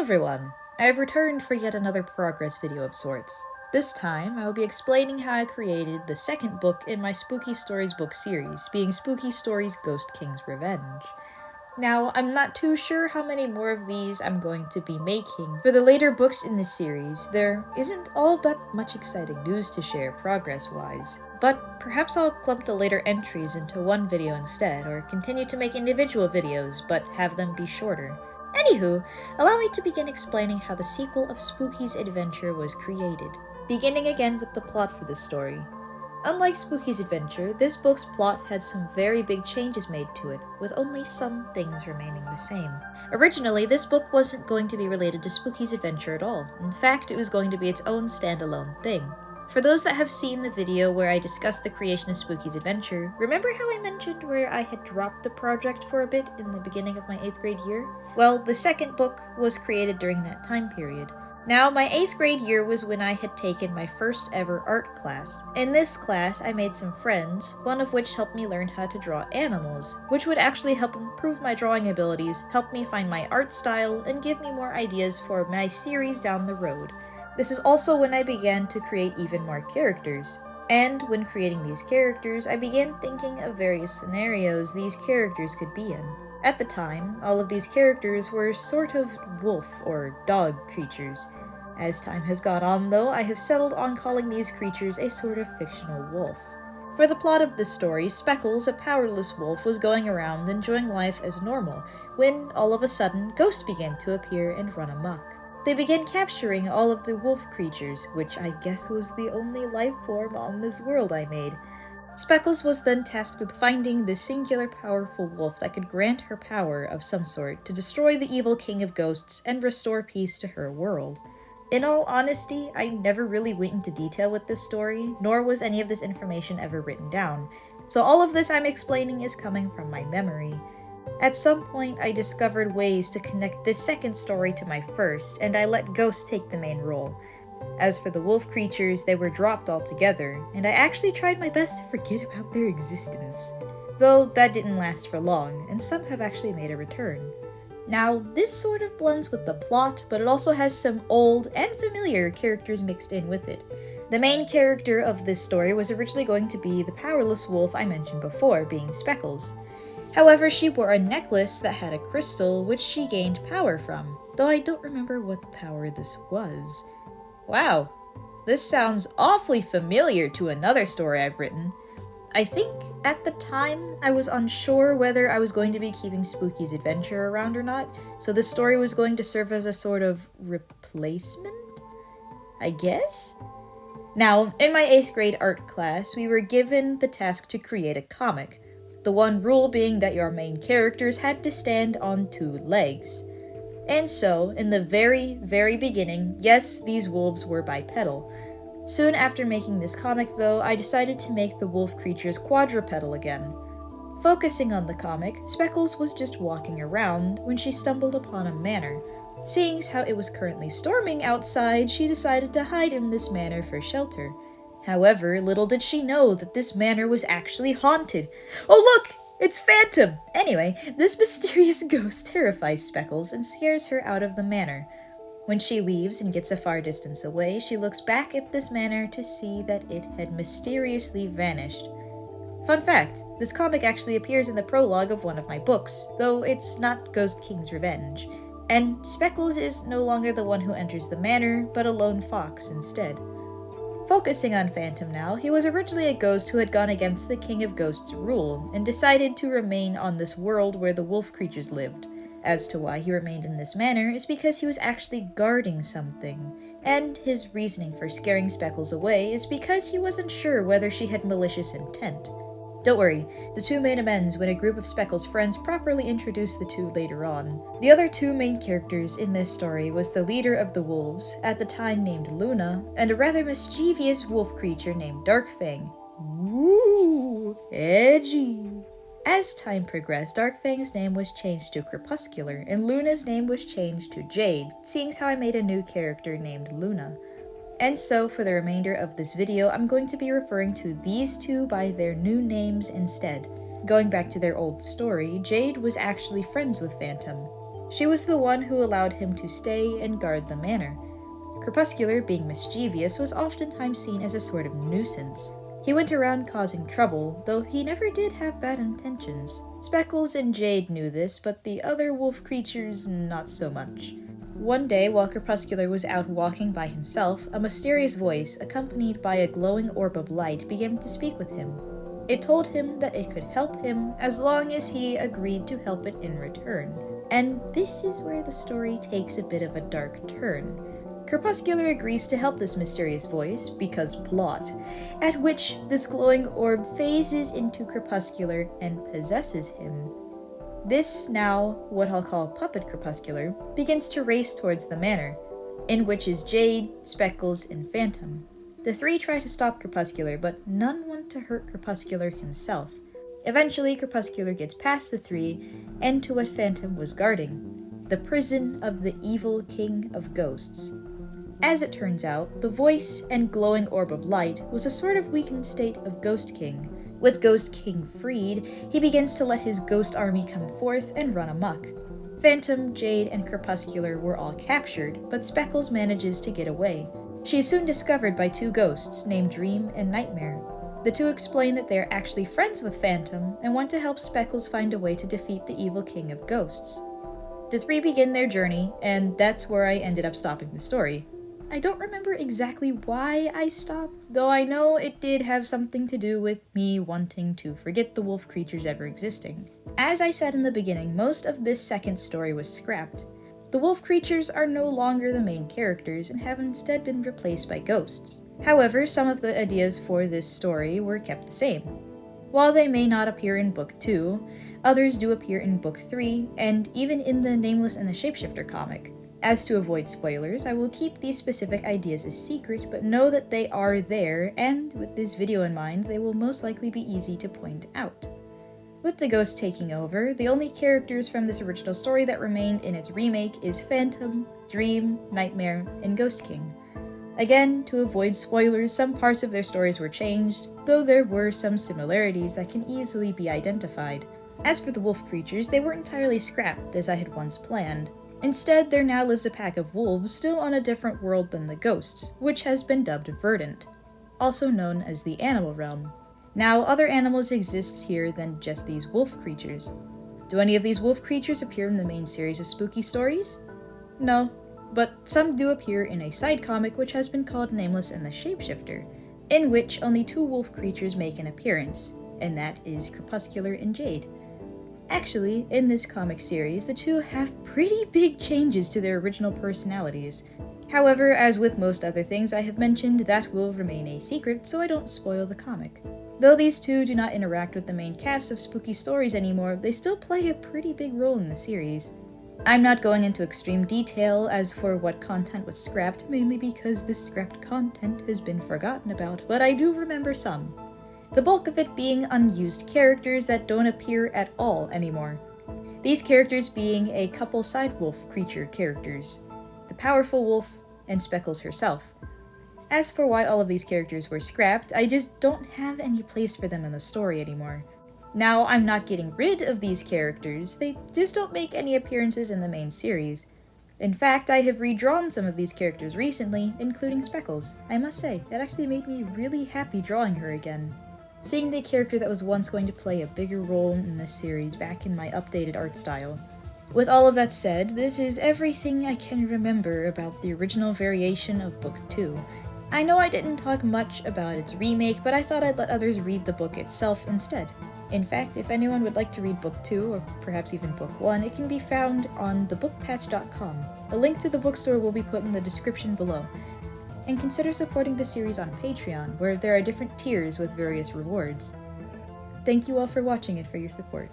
everyone! I have returned for yet another progress video of sorts. This time, I will be explaining how I created the second book in my Spooky Stories book series, being Spooky Stories Ghost King's Revenge. Now, I'm not too sure how many more of these I'm going to be making. For the later books in this series, there isn't all that much exciting news to share progress-wise. But perhaps I'll clump the later entries into one video instead, or continue to make individual videos, but have them be shorter. Anywho, allow me to begin explaining how the sequel of Spooky's Adventure was created. Beginning again with the plot for this story. Unlike Spooky's Adventure, this book's plot had some very big changes made to it, with only some things remaining the same. Originally, this book wasn't going to be related to Spooky's Adventure at all. In fact, it was going to be its own standalone thing. For those that have seen the video where I discussed the creation of Spooky's Adventure, remember how I mentioned where I had dropped the project for a bit in the beginning of my 8th grade year? Well, the second book was created during that time period. Now, my 8th grade year was when I had taken my first ever art class. In this class, I made some friends, one of which helped me learn how to draw animals, which would actually help improve my drawing abilities, help me find my art style, and give me more ideas for my series down the road. This is also when I began to create even more characters. And when creating these characters, I began thinking of various scenarios these characters could be in. At the time, all of these characters were sort of wolf or dog creatures. As time has gone on though, I have settled on calling these creatures a sort of fictional wolf. For the plot of this story, Speckles, a powerless wolf, was going around enjoying life as normal, when all of a sudden, ghosts began to appear and run amok. They began capturing all of the wolf creatures, which I guess was the only life form on this world I made. Speckles was then tasked with finding this singular powerful wolf that could grant her power of some sort to destroy the evil king of ghosts and restore peace to her world. In all honesty, I never really went into detail with this story, nor was any of this information ever written down, so all of this I'm explaining is coming from my memory. At some point, I discovered ways to connect this second story to my first, and I let ghosts take the main role. As for the wolf creatures, they were dropped altogether, and I actually tried my best to forget about their existence. Though that didn't last for long, and some have actually made a return. Now, this sort of blends with the plot, but it also has some old and familiar characters mixed in with it. The main character of this story was originally going to be the powerless wolf I mentioned before, being Speckles. However, she wore a necklace that had a crystal which she gained power from, though I don't remember what power this was. Wow, this sounds awfully familiar to another story I've written. I think, at the time, I was unsure whether I was going to be keeping Spooky's Adventure around or not, so this story was going to serve as a sort of replacement? I guess? Now, in my 8th grade art class, we were given the task to create a comic, the one rule being that your main characters had to stand on 2 legs. And so, in the very, very beginning, yes, these wolves were bipedal. Soon after making this comic, though, I decided to make the wolf creatures quadrupedal again. Focusing on the comic, Speckles was just walking around when she stumbled upon a manor. Seeing how it was currently storming outside, she decided to hide in this manor for shelter. However, little did she know that this manor was actually haunted. Oh look! It's Phantom! Anyway, this mysterious ghost terrifies Speckles and scares her out of the manor. When she leaves and gets a far distance away, she looks back at this manor to see that it had mysteriously vanished. Fun fact, this comic actually appears in the prologue of one of my books, though it's not Ghost King's Revenge. And Speckles is no longer the one who enters the manor, but a lone fox instead. Focusing on Phantom now, he was originally a ghost who had gone against the King of Ghosts' rule, and decided to remain on this world where the wolf creatures lived. As to why he remained in this manor is because he was actually guarding something, and his reasoning for scaring Speckles away is because he wasn't sure whether she had malicious intent. Don't worry, the 2 main amends when a group of Speckles' friends properly introduced the 2 later on. The other 2 main characters in this story was the leader of the wolves, at the time named Luna, and a rather mischievous wolf creature named Darkfang. Ooh, edgy! As time progressed, Darkfang's name was changed to Crepuscular, and Luna's name was changed to Jade, seeing how I made a new character named Luna. And so, for the remainder of this video, I'm going to be referring to these 2 by their new names instead. Going back to their old story, Jade was actually friends with Phantom. She was the one who allowed him to stay and guard the manor. Crepuscular, being mischievous, was oftentimes seen as a sort of nuisance. He went around causing trouble, though he never did have bad intentions. Speckles and Jade knew this, but the other wolf creatures not so much. One day, while Crepuscular was out walking by himself, a mysterious voice, accompanied by a glowing orb of light, began to speak with him. It told him that it could help him as long as he agreed to help it in return. And this is where the story takes a bit of a dark turn. Crepuscular agrees to help this mysterious voice, because plot, at which this glowing orb phases into Crepuscular and possesses him. This, now what I'll call Puppet Crepuscular, begins to race towards the manor, in which is Jade, Speckles, and Phantom. The three try to stop Crepuscular, but none want to hurt Crepuscular himself. Eventually, Crepuscular gets past the three, and to what Phantom was guarding, the prison of the evil King of Ghosts. As it turns out, the voice and glowing orb of light was a sort of weakened state of Ghost King. With Ghost King freed, he begins to let his ghost army come forth and run amok. Phantom, Jade, and Crepuscular were all captured, but Speckles manages to get away. She is soon discovered by two ghosts named Dream and Nightmare. The two explain that they are actually friends with Phantom and want to help Speckles find a way to defeat the evil King of Ghosts. The three begin their journey, and that's where I ended up stopping the story. I don't remember exactly why I stopped, though I know it did have something to do with me wanting to forget the wolf creatures ever existing. As I said in the beginning, most of this second story was scrapped. The wolf creatures are no longer the main characters and have instead been replaced by ghosts. However, some of the ideas for this story were kept the same. While they may not appear in Book 2, others do appear in Book 3, and even in the Nameless and the Shapeshifter comic. As to avoid spoilers, I will keep these specific ideas a secret, but know that they are there, and with this video in mind, they will most likely be easy to point out. With the ghost taking over, the only characters from this original story that remained in its remake is Phantom, Dream, Nightmare, and Ghost King. Again, to avoid spoilers, some parts of their stories were changed, though there were some similarities that can easily be identified. As for the wolf creatures, they weren't entirely scrapped as I had once planned. Instead, there now lives a pack of wolves still on a different world than the ghosts, which has been dubbed Verdant, also known as the Animal Realm. Now, other animals exist here than just these wolf creatures. Do any of these wolf creatures appear in the main series of spooky stories? No, but some do appear in a side comic which has been called Nameless and the Shapeshifter, in which only two wolf creatures make an appearance, and that is Crepuscular and Jade. Actually, in this comic series, the two have pretty big changes to their original personalities. However, as with most other things I have mentioned, that will remain a secret, so I don't spoil the comic. Though these two do not interact with the main cast of spooky stories anymore, they still play a pretty big role in the series. I'm not going into extreme detail as for what content was scrapped, mainly because this scrapped content has been forgotten about, but I do remember some. The bulk of it being unused characters that don't appear at all anymore. These characters being a couple side wolf creature characters, the powerful wolf and Speckles herself. As for why all of these characters were scrapped, I just don't have any place for them in the story anymore. Now, I'm not getting rid of these characters, they just don't make any appearances in the main series. In fact, I have redrawn some of these characters recently, including Speckles. I must say, it actually made me really happy drawing her again. Seeing the character that was once going to play a bigger role in this series back in my updated art style. With all of that said, this is everything I can remember about the original variation of Book 2. I know I didn't talk much about its remake, but I thought I'd let others read the book itself instead. In fact, if anyone would like to read Book 2, or perhaps even Book 1, it can be found on thebookpatch.com. A link to the bookstore will be put in the description below. And consider supporting the series on Patreon, where there are different tiers with various rewards. Thank you all for watching and for your support.